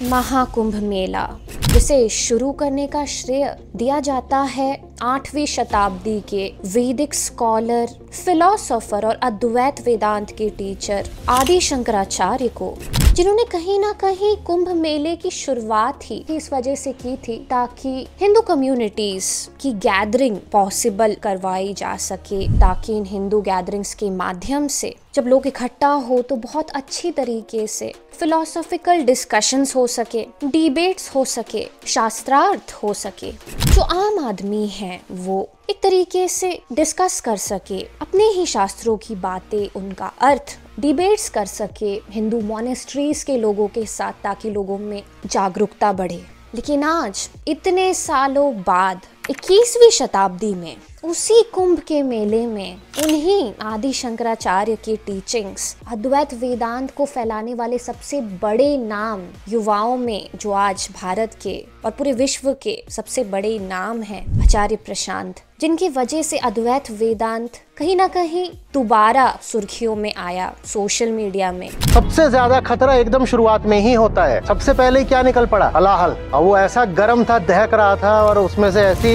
महाकुंभ मेला, जिसे शुरू करने का श्रेय दिया जाता है 8वीं शताब्दी के वैदिक स्कॉलर, फिलोसोफर और अद्वैत वेदांत के टीचर आदि शंकराचार्य को, जिन्होंने कहीं ना कहीं कुंभ मेले की शुरुआत ही इस वजह से की थी ताकि हिंदू कम्युनिटीज की गैदरिंग पॉसिबल करवाई जा सके, ताकि इन हिंदू गैदरिंग्स के माध्यम से जब लोग इकट्ठा हो तो बहुत अच्छी तरीके से फिलोसॉफिकल डिस्कशंस हो सके, डिबेट्स हो सके, शास्त्रार्थ हो सके, जो आम आदमी है वो एक तरीके से डिस्कस कर सके अपने ही शास्त्रों की बातें, उनका अर्थ डिबेट्स कर सके हिंदू मॉनेस्ट्रीज के लोगों के साथ, ताकि लोगों में जागरूकता बढ़े। लेकिन आज इतने सालों बाद 21वीं शताब्दी में उसी कुंभ के मेले में उन्हीं आदि शंकराचार्य की टीचिंग्स, अद्वैत वेदांत को फैलाने वाले सबसे बड़े नाम युवाओं में, जो आज भारत के और पूरे विश्व के सबसे बड़े नाम हैं, आचार्य प्रशांत, जिनकी वजह से अद्वैत वेदांत कहीं ना कहीं दोबारा सुर्खियों में आया सोशल मीडिया में। सबसे ज्यादा खतरा एकदम शुरुआत में ही होता है। सबसे पहले क्या निकल पड़ा? हलाहल। और वो ऐसा गर्म था, दहक रहा था और उसमें से ऐसी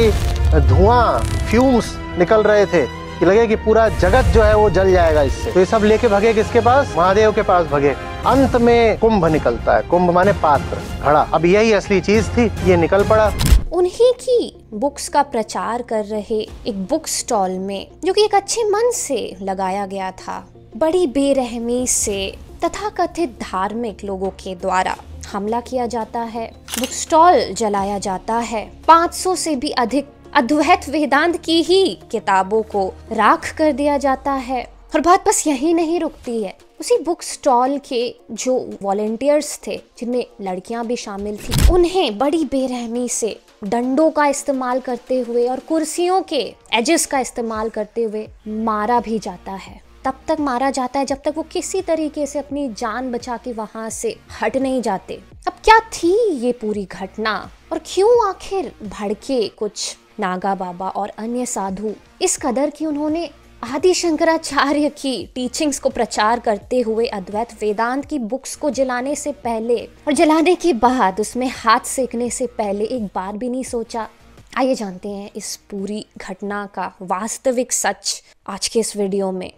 धुआं, फ्यूम्स निकल रहे थे कि लगे कि पूरा जगत जो है वो जल जाएगा इससे। तो ये सब लेके भगे किसके पास? महादेव के पास भगे। अंत में कुंभ निकलता है। कुंभ माने पात्र, घड़ा। अब यही असली चीज थी, ये निकल पड़ा। उन्हीं की बुक्स का प्रचार कर रहे एक बुक स्टॉल में, जो कि एक अच्छे मन से लगाया गया था, बड़ी बेरहमी से तथाकथित धार्मिक लोगों के द्वारा हमला किया जाता है, बुक स्टॉल जलाया जाता है, 500 से भी अधिक अद्वैत वेदांत की ही किताबों को राख कर दिया जाता है। और बात बस यही नहीं रुकती है, उसी बुक स्टॉल के जो वॉलंटियर्स थे, जिनमें लड़कियां भी शामिल थी, उन्हें बड़ी बेरहमी से डंडों का इस्तेमाल करते हुए और कुर्सियों के एजेस का इस्तेमाल करते हुए मारा भी जाता है। तब तक मारा जाता है जब तक वो किसी तरीके से अपनी जान बचा के वहां से हट नहीं जाते। अब क्या थी ये पूरी घटना और क्यों आखिर भड़के कुछ नागा बाबा और अन्य साधु इस कदर कि उन्होंने आदि शंकराचार्य की टीचिंग्स को प्रचार करते हुए अद्वैत वेदांत की बुक्स को जलाने से पहले और जलाने के बाद उसमें हाथ सेकने से पहले एक बार भी नहीं सोचा? आइए जानते हैं इस पूरी घटना का वास्तविक सच आज के इस वीडियो में।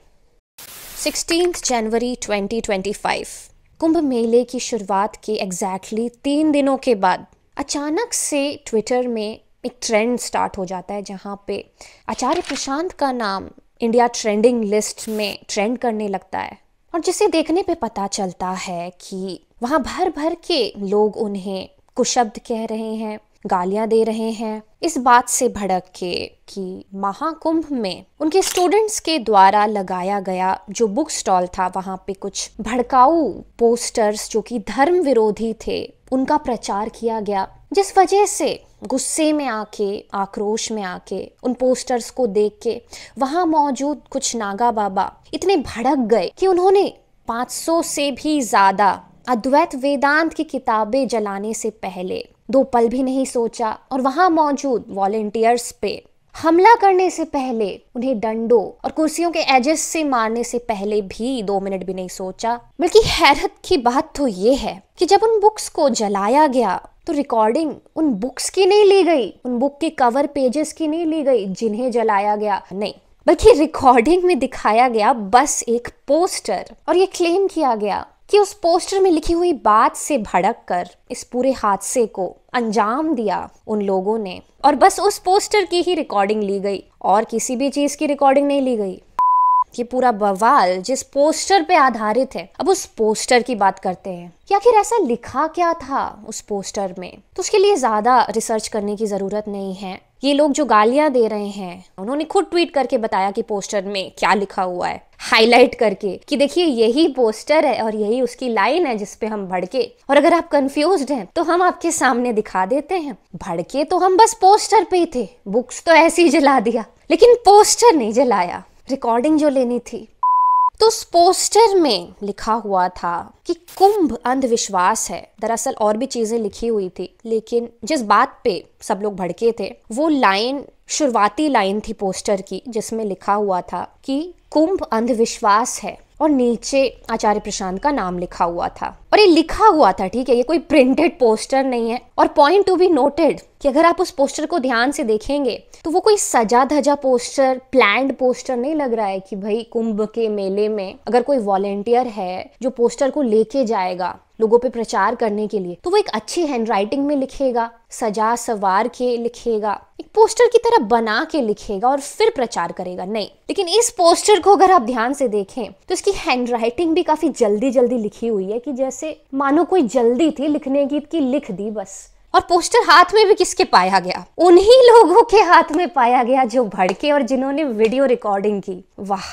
16 जनवरी 2025 कुंभ मेले की शुरुआत के एग्जैक्टली 3 दिनों के बाद अचानक से ट्विटर में एक ट्रेंड स्टार्ट हो जाता है, जहाँ पे आचार्य प्रशांत का नाम इंडिया ट्रेंडिंग लिस्ट में ट्रेंड करने लगता है, और जिसे देखने पे पता चलता है कि वहाँ भर भर के लोग उन्हें कुशब्द कह रहे हैं, गालियां दे रहे हैं, इस बात से भड़क के कि महाकुंभ में उनके स्टूडेंट्स के द्वारा लगाया गया जो बुक स्टॉल था, वहाँ पे कुछ भड़काऊ पोस्टर्स जो कि धर्म विरोधी थे, उनका प्रचार किया गया, जिस वजह से गुस्से में आके, आक्रोश में आके, उन पोस्टर्स को देख के वहाँ मौजूद कुछ नागा बाबा इतने भड़क गए कि उन्होंने 500 से भी ज्यादा अद्वैत वेदांत की किताबें जलाने से पहले 2 पल भी नहीं सोचा, और वहाँ मौजूद वॉलंटियर्स पे हमला करने से पहले, उन्हें डंडों और कुर्सियों के एजेस से मारने से पहले भी 2 मिनट भी नहीं सोचा। बल्कि हैरत की बात तो ये है कि जब उन बुक्स को जलाया गया तो रिकॉर्डिंग उन बुक्स की नहीं ली गई, उन बुक के कवर पेजेस की नहीं ली गई जिन्हें जलाया गया, नहीं, बल्कि रिकॉर्डिंग में दिखाया गया बस एक पोस्टर, और ये क्लेम किया गया कि उस पोस्टर में लिखी हुई बात से भड़क कर इस पूरे हादसे को अंजाम दिया उन लोगों ने, और बस उस पोस्टर की ही रिकॉर्डिंग ली गई और किसी भी चीज की रिकॉर्डिंग नहीं ली गई। ये पूरा बवाल जिस पोस्टर पे आधारित है, अब उस पोस्टर की बात करते हैं कि आखिर ऐसा लिखा क्या था उस पोस्टर में। तो उसके लिए ज्यादा रिसर्च करने की जरूरत नहीं है। ये लोग जो गालियां दे रहे हैं, उन्होंने खुद ट्वीट करके बताया कि पोस्टर में क्या लिखा हुआ है, हाईलाइट करके कि देखिए यही पोस्टर है और यही उसकी लाइन है जिसपे हम भड़के, और अगर आप कंफ्यूज्ड हैं तो हम आपके सामने दिखा देते हैं। भड़के तो हम बस पोस्टर पे ही थे, बुक्स तो ऐसे ही जला दिया, लेकिन पोस्टर नहीं जलाया, रिकॉर्डिंग जो लेनी थी। तो उस पोस्टर में लिखा हुआ था कि कुंभ अंधविश्वास है। दरअसल और भी चीजें लिखी हुई थी, लेकिन जिस बात पे सब लोग भड़के थे वो लाइन, शुरुआती लाइन थी पोस्टर की, जिसमें लिखा हुआ था कि कुंभ अंधविश्वास है, और नीचे आचार्य प्रशांत का नाम लिखा हुआ था। और ये लिखा हुआ था, ठीक है, ये कोई प्रिंटेड पोस्टर नहीं है। और पॉइंट टू बी नोटेड कि अगर आप उस पोस्टर को ध्यान से देखेंगे तो वो कोई सजा धजा पोस्टर, प्लान्ड पोस्टर नहीं लग रहा है कि भाई कुंभ के मेले में अगर कोई वॉलेंटियर है जो पोस्टर को लेके जाएगा लोगों पे प्रचार करने के लिए, तो वो एक अच्छी हैंडराइटिंग में लिखेगा, सजा सवार के लिखेगा, एक पोस्टर की तरह बना के लिखेगा और फिर प्रचार करेगा। नहीं, लेकिन इस पोस्टर को अगर आप ध्यान से देखें तो इसकी हैंडराइटिंग भी काफी जल्दी जल्दी लिखी हुई है कि जैसे मानो कोई जल्दी थी लिखने की लिख दी बस। और पोस्टर हाथ में भी किसके पाया गया? उन्हीं लोगों के हाथ में पाया गया जो भड़के और जिन्होंने वीडियो रिकॉर्डिंग की। वाह,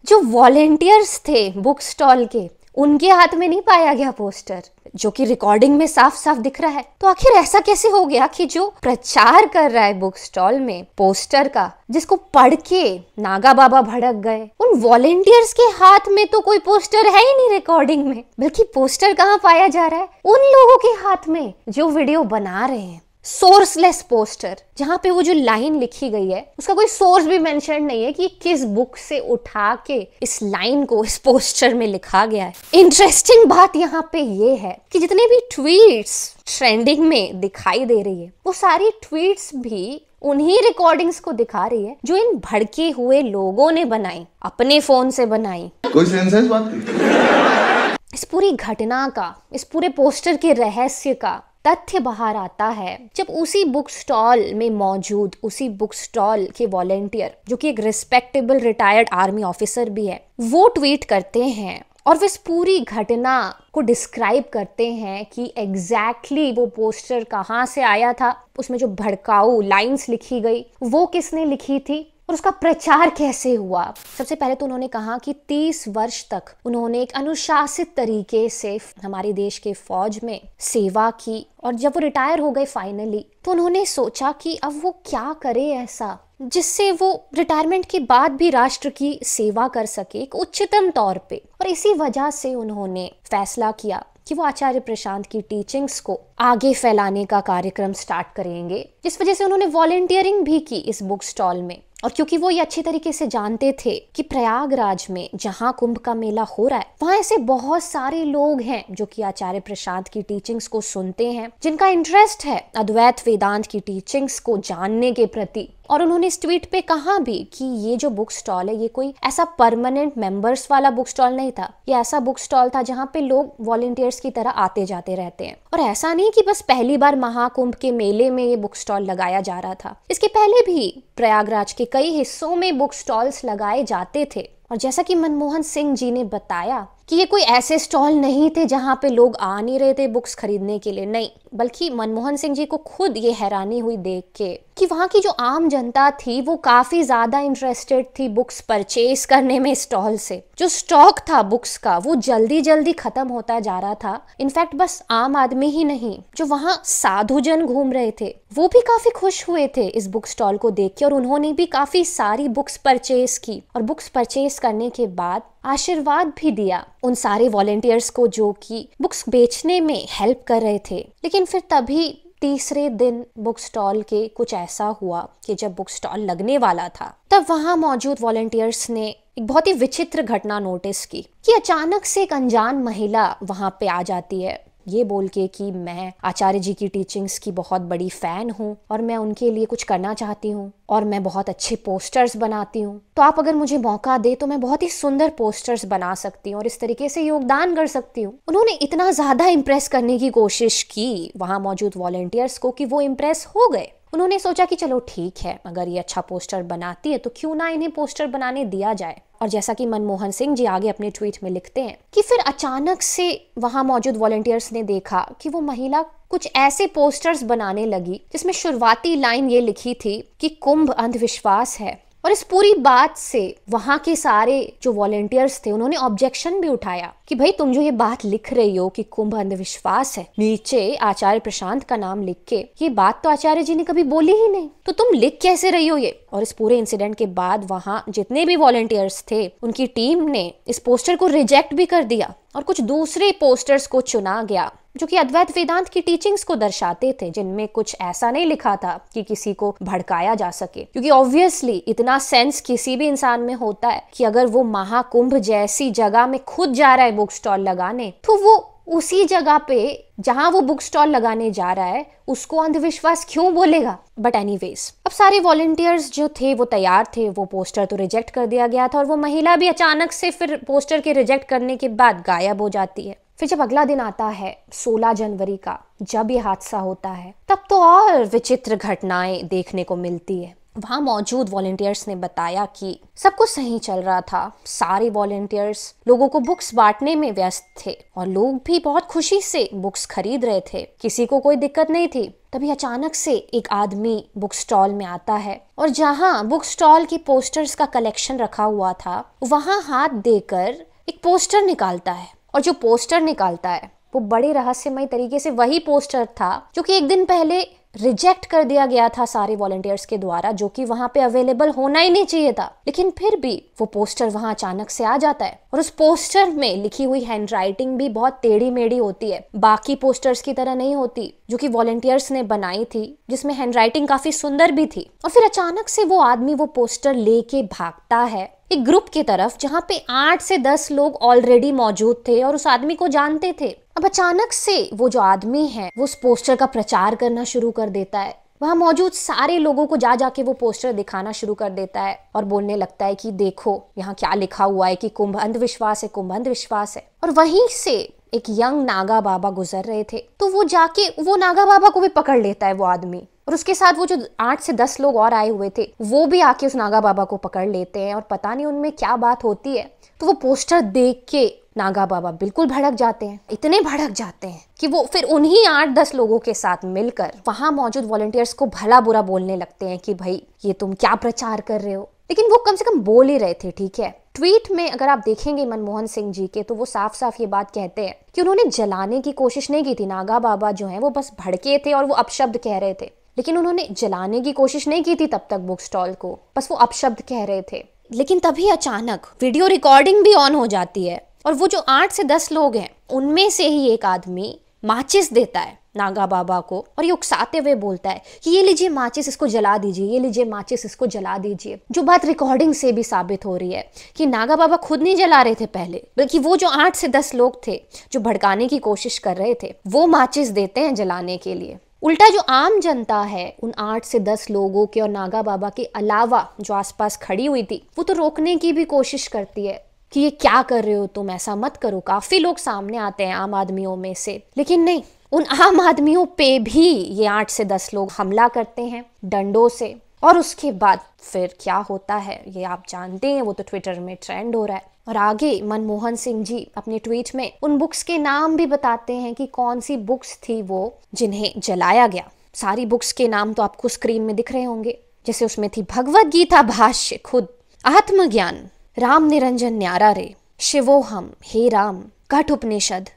जो वॉलेंटियर्स थे बुक स्टॉल के, उनके हाथ में नहीं पाया गया पोस्टर, जो कि रिकॉर्डिंग में साफ साफ दिख रहा है। तो आखिर ऐसा कैसे हो गया कि जो प्रचार कर रहा है बुक स्टॉल में पोस्टर का, जिसको पढ़ के नागा बाबा भड़क गए, उन वॉलेंटियर्स के हाथ में तो कोई पोस्टर है ही नहीं रिकॉर्डिंग में, बल्कि पोस्टर कहाँ पाया जा रहा है? उन लोगों के हाथ में जो वीडियो बना रहे हैं। सोर्सलेस पोस्टर, जहां पे वो जो लाइन लिखी गई है उसका कोई सोर्स भी मेंशन नहीं है कि किस बुक से उठा के इस लाइन को इस पोस्टर में लिखा गया है। इंटरेस्टिंग बात यहाँ पे ये है कि जितने भी ट्वीट्स ट्रेंडिंग में दिखाई दे रही है वो सारी ट्वीट्स भी उन्हीं रिकॉर्डिंग्स को दिखा रही है जो इन भड़के हुए लोगों ने बनाई, अपने फोन से बनाई। कोई सेंस है इस बात की? इस पूरी घटना का, इस पूरे पोस्टर के रहस्य का तथ्य बाहर आता है जब उसी बुक स्टॉल में मौजूद उसी बुक स्टॉल के वॉलेंटियर, जो कि एक रिस्पेक्टेबल रिटायर्ड आर्मी ऑफिसर भी है, वो ट्वीट करते हैं और वे इस पूरी घटना को डिस्क्राइब करते हैं कि एग्जैक्टली वो पोस्टर कहाँ से आया था, उसमें जो भड़काऊ लाइंस लिखी गई वो किसने लिखी थी और उसका प्रचार कैसे हुआ। सबसे पहले तो उन्होंने कहा कि 30 वर्ष तक उन्होंने एक अनुशासित तरीके से हमारे देश के फौज में सेवा की और जब वो रिटायर हो गए फाइनली, तो उन्होंने सोचा कि अब वो क्या करे ऐसा जिससे वो रिटायरमेंट के बाद भी राष्ट्र की सेवा कर सके एक उच्चतम तौर पे। और इसी वजह से उन्होंने फैसला किया कि वो आचार्य प्रशांत की टीचिंग्स को आगे फैलाने का कार्यक्रम स्टार्ट करेंगे, जिस वजह से उन्होंने वॉलेंटियरिंग भी की इस बुक स्टॉल में। और क्योंकि वो ये अच्छी तरीके से जानते थे कि प्रयागराज में जहाँ कुंभ का मेला हो रहा है वहाँ ऐसे बहुत सारे लोग हैं जो कि आचार्य प्रशांत की टीचिंग्स को सुनते हैं, जिनका इंटरेस्ट है अद्वैत वेदांत की टीचिंग्स को जानने के प्रति। और उन्होंने इस ट्वीट पे कहा भी कि ये जो बुक स्टॉल है ये कोई ऐसा परमानेंट मेंबर्स वाला बुक स्टॉल नहीं था, ये ऐसा बुक स्टॉल था जहाँ पे लोग वॉलेंटियर्स की तरह आते जाते रहते हैं। और ऐसा नहीं कि बस पहली बार महाकुंभ के मेले में ये बुक स्टॉल लगाया जा रहा था, इसके पहले भी प्रयागराज के कई हिस्सों में बुक स्टॉल्स लगाए जाते थे। और जैसा कि मनमोहन सिंह जी ने बताया कि ये कोई ऐसे स्टॉल नहीं थे जहाँ पे लोग आ नहीं रहे थे बुक्स खरीदने के लिए, नहीं, बल्कि मनमोहन सिंह जी को खुद ये हैरानी हुई देख के कि वहाँ की जो आम जनता थी वो काफी ज्यादा इंटरेस्टेड थी बुक्स परचेज करने में स्टॉल से। जो स्टॉक था बुक्स का वो जल्दी जल्दी खत्म होता जा रहा था। इनफैक्ट बस आम आदमी ही नहीं, जो वहाँ साधुजन घूम रहे थे वो भी काफी खुश हुए थे इस बुक स्टॉल को देख के और उन्होंने भी काफी सारी बुक्स परचेज की और बुक्स परचेज करने के बाद आशीर्वाद भी दिया उन सारे वॉलेंटियर्स को जो कि बुक्स बेचने में हेल्प कर रहे थे। लेकिन फिर तभी तीसरे दिन बुक स्टॉल के कुछ ऐसा हुआ कि जब बुक स्टॉल लगने वाला था तब वहां मौजूद वॉलेंटियर्स ने एक बहुत ही विचित्र घटना नोटिस की कि अचानक से एक अनजान महिला वहां पे आ जाती है ये बोल के कि मैं आचार्य जी की टीचिंग्स की बहुत बड़ी फैन हूँ और मैं उनके लिए कुछ करना चाहती हूँ और मैं बहुत अच्छे पोस्टर्स बनाती हूँ, तो आप अगर मुझे मौका दे तो मैं बहुत ही सुंदर पोस्टर्स बना सकती हूँ और इस तरीके से योगदान कर सकती हूँ। उन्होंने इतना ज्यादा इम्प्रेस करने की कोशिश की वहां मौजूद वॉलेंटियर्स को कि वो इम्प्रेस हो गए। उन्होंने सोचा कि चलो ठीक है, अगर ये अच्छा पोस्टर बनाती है तो क्यों ना इन्हें पोस्टर बनाने दिया जाए। और जैसा कि मनमोहन सिंह जी आगे अपने ट्वीट में लिखते हैं कि फिर अचानक से वहां मौजूद वॉलेंटियर्स ने देखा कि वो महिला कुछ ऐसे पोस्टर्स बनाने लगी जिसमें शुरुआती लाइन ये लिखी थी कि कुंभ अंधविश्वास है। और इस पूरी बात से वहां के सारे जो वॉलेंटियर्स थे उन्होंने ऑब्जेक्शन भी उठाया कि भाई तुम जो ये बात लिख रही हो कि कुंभ अंधविश्वास है, नीचे आचार्य प्रशांत का नाम लिख के, ये बात तो आचार्य जी ने कभी बोली ही नहीं, तो तुम लिख कैसे रही हो ये। और इस पूरे इंसिडेंट के बाद वहां जितने भी वॉलेंटियर्स थे उनकी टीम ने इस पोस्टर को रिजेक्ट भी कर दिया और कुछ दूसरे पोस्टर्स को चुना गया जो कि अद्वैत वेदांत की टीचिंग्स को दर्शाते थे, जिनमें कुछ ऐसा नहीं लिखा था कि किसी को भड़काया जा सके। क्योंकि ऑब्वियसली इतना सेंस किसी भी इंसान में होता है कि अगर वो महाकुंभ जैसी जगह में खुद जा रहा है बुक स्टॉल लगाने तो वो उसी जगह पे जहां वो बुक स्टॉल लगाने जा रहा है उसको अंधविश्वास क्यों बोलेगा? बट एनीवेज, अब सारे वॉलंटियर्स जो थे वो तैयार थे, वो पोस्टर तो रिजेक्ट कर दिया गया था और वो महिला भी अचानक से फिर पोस्टर के रिजेक्ट करने के बाद गायब हो जाती है। फिर जब अगला दिन आता है 16 जनवरी का, जब ये हादसा होता है, तब तो और विचित्र घटनाएं देखने को मिलती है। वहां मौजूद वॉलंटियर्स ने बताया कि सब कुछ सही चल रहा था, सारे वॉलंटियर्स लोगों को बुक्स बांटने में व्यस्त थे और लोग भी बहुत खुशी से बुक्स खरीद रहे थे, किसी को कोई दिक्कत नहीं थी। तभी अचानक से एक आदमी बुक स्टॉल में आता है और जहां बुक स्टॉल की पोस्टर्स का कलेक्शन रखा हुआ था वहां हाथ देकर एक पोस्टर निकालता है, और जो पोस्टर निकालता है वो बड़े रहस्यमय तरीके से वही पोस्टर था जो कि एक दिन पहले रिजेक्ट कर दिया गया था सारे वॉलंटियर्स के द्वारा, जो कि वहां पे अवेलेबल होना ही नहीं चाहिए था। लेकिन फिर भी वो पोस्टर वहां अचानक से आ जाता है और उस पोस्टर में लिखी हुई हैंडराइटिंग भी बहुत टेढ़ी मेढ़ी होती है, बाकी पोस्टर्स की तरह नहीं होती जो कि वॉलंटियर्स ने बनाई थी, जिसमें हैंडराइटिंग काफी सुंदर भी थी। और फिर अचानक से वो आदमी वो पोस्टर लेके भागता है एक ग्रुप की तरफ जहां पे 8 से 10 लोग ऑलरेडी मौजूद थे और उस आदमी को जानते थे। अब अचानक से वो जो आदमी है वो उस पोस्टर का प्रचार करना शुरू कर देता है, वहां मौजूद सारे लोगों को जा जाके वो पोस्टर दिखाना शुरू कर देता है और बोलने लगता है कि देखो यहाँ क्या लिखा हुआ है कि कुंभ अंधविश्वास है, कुंभ अंधविश्वास है। और वहीं से एक यंग नागा बाबा गुजर रहे थे, तो वो जाके वो नागा बाबा को भी पकड़ लेता है वो आदमी, और उसके साथ वो जो 8 से 10 लोग और आए हुए थे वो भी आके उस नागा बाबा को पकड़ लेते हैं। और पता नहीं उनमें क्या बात होती है, तो वो पोस्टर देख के नागा बाबा बिल्कुल भड़क जाते हैं, इतने भड़क जाते हैं कि वो फिर उन्हीं 8-10 लोगों के साथ मिलकर वहां मौजूद वॉलंटियर्स को भला बुरा बोलने लगते हैं कि भाई ये तुम क्या प्रचार कर रहे हो। लेकिन वो कम से कम बोल ही रहे थे, ठीक है। ट्वीट में अगर आप देखेंगे मनमोहन सिंह जी के, तो वो साफ साफ ये बात कहते हैं कि उन्होंने जलाने की कोशिश नहीं की थी। नागा बाबा जो है वो बस भड़के थे और वो अपशब्द कह रहे थे, लेकिन उन्होंने जलाने की कोशिश नहीं की थी तब तक बुक स्टॉल को, बस वो अपशब्द कह रहे थे। लेकिन तभी अचानक वीडियो रिकॉर्डिंग भी ऑन हो जाती है और वो जो 8 से 10 लोग हैं उनमें से ही एक आदमी माचिस देता है नागा बाबा को और ये उकसाते हुए बोलता है कि ये लीजिए माचिस, इसको जला दीजिए, ये लीजिए माचिस, इसको जला दीजिए। जो बात रिकॉर्डिंग से भी साबित हो रही है कि नागा बाबा खुद नहीं जला रहे थे पहले, बल्कि वो जो 8 से 10 लोग थे जो भड़काने की कोशिश कर रहे थे वो माचिस देते हैं जलाने के लिए। उल्टा जो आम जनता है उन 8 से 10 लोगों के और नागा बाबा के अलावा जो आसपास खड़ी हुई थी वो तो रोकने की भी कोशिश करती है कि ये क्या कर रहे हो तुम, ऐसा मत करो। काफी लोग सामने आते हैं आम आदमियों में से, लेकिन नहीं, उन आम आदमियों पे भी ये 8 से 10 लोग हमला करते हैं डंडों से। और उसके बाद फिर क्या होता है ये आप जानते हैं, वो तो ट्विटर में ट्रेंड हो रहा है। और आगे मनमोहन सिंह जी अपने ट्वीट में उन बुक्स के नाम भी बताते हैं कि कौन सी बुक्स थी वो जिन्हें जलाया गया। सारी बुक्स के नाम तो आपको स्क्रीन में दिख रहे होंगे, जैसे उसमें थी भगवत गीता भाष्य खुद, आत्मज्ञान, राम निरंजन न्यारा रे, शिवोहम, हे राम, कठ उपनिषद।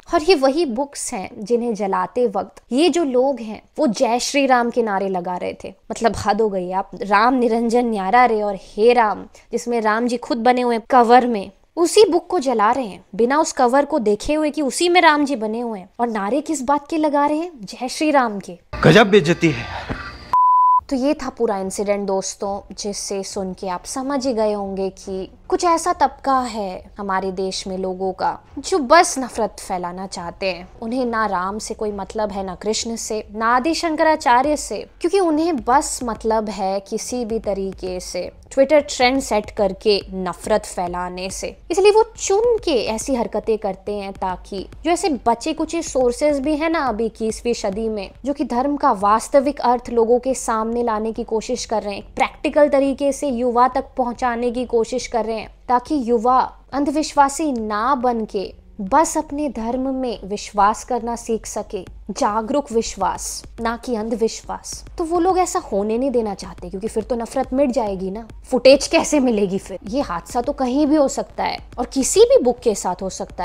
और ये वही बुक्स हैं जिन्हें जलाते वक्त ये जो लोग हैं वो जय श्री राम के नारे लगा रहे थे। मतलब हद हो गई, आप राम निरंजन न्यारा रे और हे राम, जिसमें राम जी खुद बने हुए कवर में, उसी बुक को जला रहे हैं बिना उस कवर को देखे हुए कि उसी में राम जी बने हुए हैं। और नारे किस बात के लगा रहे हैं? जय श्री राम के। गजब बेइज्जती है। तो ये था पूरा इंसिडेंट दोस्तों, जिससे सुन के आप समझ ही गए होंगे कि कुछ ऐसा तबका है हमारे देश में लोगों का जो बस नफरत फैलाना चाहते हैं। उन्हें ना राम से कोई मतलब है, ना कृष्ण से, ना आदि शंकराचार्य से, क्योंकि उन्हें बस मतलब है किसी भी तरीके से ट्विटर ट्रेंड सेट करके नफरत फैलाने से। इसलिए वो चुन के ऐसी हरकतें करते हैं ताकि जो ऐसे बचे कुचे सोर्सेज भी है ना अभी 21वीं सदी में, जो कि धर्म का वास्तविक अर्थ लोगों के सामने लाने की कोशिश कर रहे हैं, प्रैक्टिकल तरीके से युवा तक पहुंचाने की कोशिश कर रहे हैं, ताकि युवा अंधविश्वासी ना बन के बस अपने धर्म में विश्वास करना सीख सके, जागरूक विश्वास, ना कि अंधविश्वास। तो वो लोग ऐसा होने नहीं देना चाहते, क्योंकि फिर तो नफरत मिट जाएगी ना, फुटेज कैसे मिलेगी फिर। ये हादसा तो कहीं भी हो सकता है और किसी भी बुक के साथ हो सकता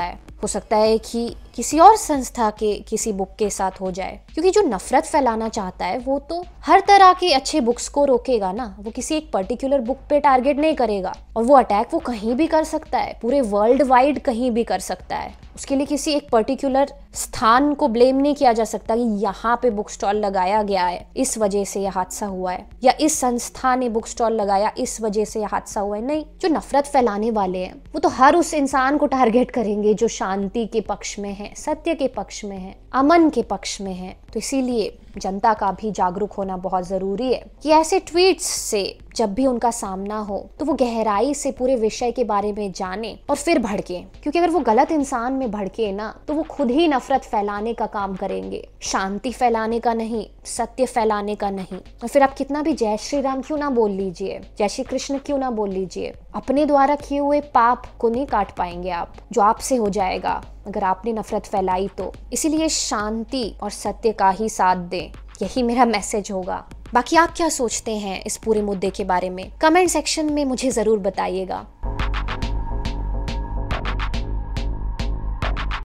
है कि किसी और संस्था के किसी बुक के साथ हो जाए, क्योंकि जो नफरत फैलाना चाहता है वो तो हर तरह के अच्छे बुक्स को रोकेगा ना, वो किसी एक पर्टिकुलर बुक पे टारगेट नहीं करेगा। और वो अटैक वो कहीं भी कर सकता है, पूरे वर्ल्ड वाइड कहीं भी कर सकता है। उसके लिए किसी एक पर्टिकुलर स्थान को ब्लेम नहीं किया जा सकता कि यहाँ पे बुक स्टॉल लगाया गया है इस वजह से यह हादसा हुआ है, या इस संस्था ने बुक स्टॉल लगाया इस वजह से यह हादसा हुआ है। नहीं, जो नफरत फैलाने वाले हैं वो तो हर उस इंसान को टारगेट करेंगे जो शांति के पक्ष में है, सत्य के पक्ष में है, अमन के पक्ष में है। तो इसीलिए जनता का भी जागरूक होना बहुत जरूरी है कि ऐसे ट्वीट्स से जब भी उनका सामना हो तो वो गहराई से पूरे विषय के बारे में जाने और फिर भड़के, क्योंकि अगर वो गलत इंसान में भड़के ना तो वो खुद ही नफरत फैलाने का काम करेंगे, शांति फैलाने का नहीं, सत्य फैलाने का नहीं। और फिर आप कितना भी जय श्री राम क्यों ना बोल लीजिए, जय श्री कृष्ण क्यों ना बोल लीजिए, अपने द्वारा किए हुए पाप को नहीं काट पाएंगे आप, जो आपसे हो जाएगा अगर आपने नफरत फैलाई तो। इसीलिए शांति और सत्य का ही साथ दें, यही मेरा मैसेज होगा। बाकी आप क्या सोचते हैं इस पूरे मुद्दे के बारे में कमेंट सेक्शन में मुझे जरूर बताइएगा।